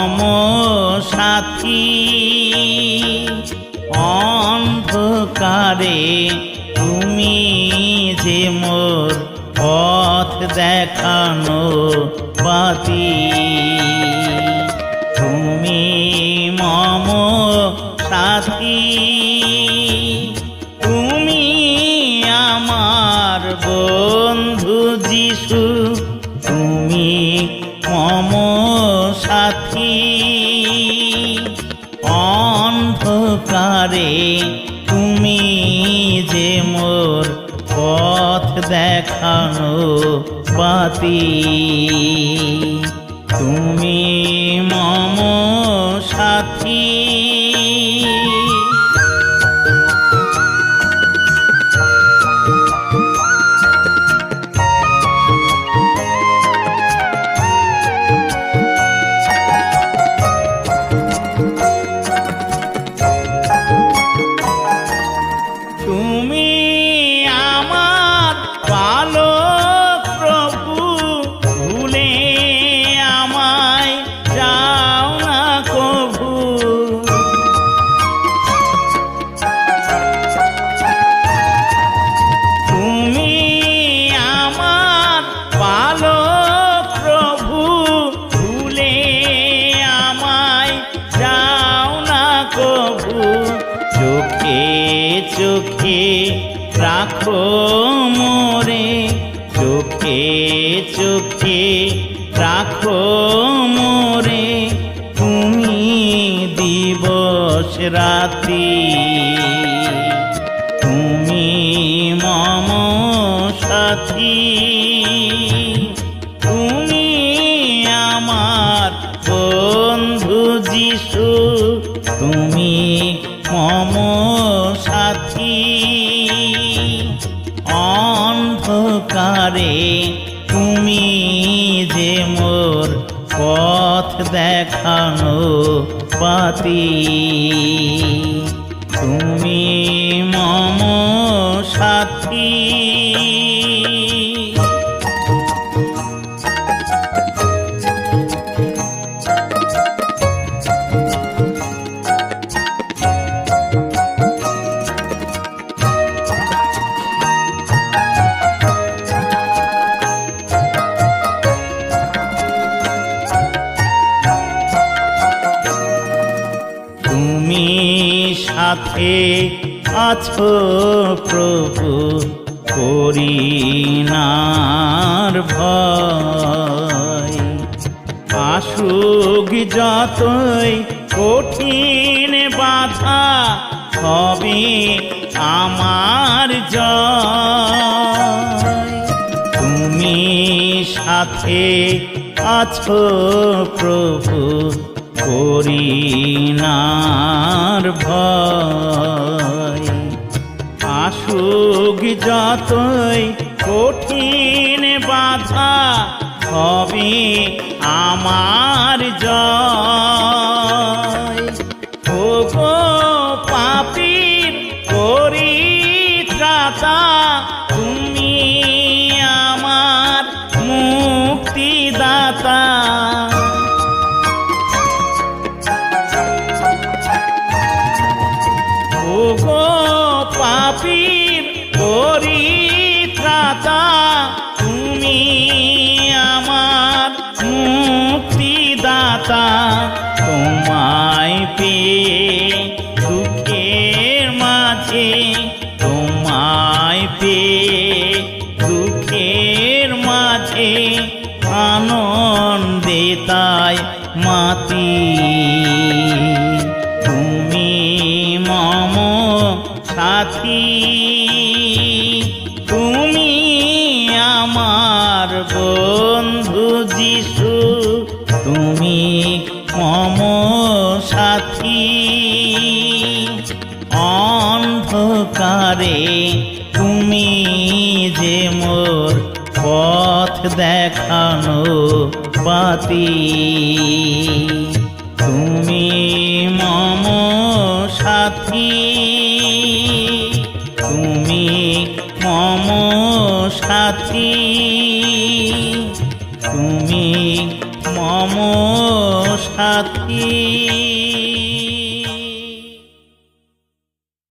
মম সাথী। অন্ধকারে তুমি যে মোর পথ দেখানো বাতি। তুমি মম সাথী, তুমি আমার বন্ধু যিশু। তুমি মম সাথী, অন্ধকারে তুমি যে মোর পথ দেখানো বাতি। তুমি মম সাথী। তুমি আমার পালক প্রভু, ভুলে আমায় যাও না কভু। তুমি আমার পালক প্রভু, ভুলে আমায় যাও না কভু। চোখে চোখে রাখো মোরে, চোখে চোখে রাখো মোরে। তুমি দিবস রাত্রি, তুমি মম সাথী। তুমি আমার বন্ধু যিশু, তুমি মম সাথী। অন্ধকারে তুমি যে মোর পথ দেখানো বাতি। তুমি মম সাথী। তুমি সাথে আছো প্রভু, করি নার ভয়। আসুক যতই কঠিন বাধা, হবে আমার জয়। তুমি সাথে আছো প্রভু, করি নার ভয়। আসুক যতই কঠিন বাধা, হবে আমার জয়। ওগো পাপীর পরিত্রাতা, তুমি আমার মুক্তিদাতা। ওগো পাপীর পরিত্রাতা, তুমি আমার মুক্তিদাতা। তোমায় পেয়ে দুঃখের মাঝে, তোমায় পেয়ে দুঃখের মাঝে, আনন্দে তাই মাতি। তুমি মম সাথী, তুমি আমার বন্ধু যিশু। তুমি মম সাথী। অন্ধকারে তুমি যে মোর পথ দেখানো বাতি। তুমি মম সাথী, তুমি মম সাথী, তুমি মম সাথী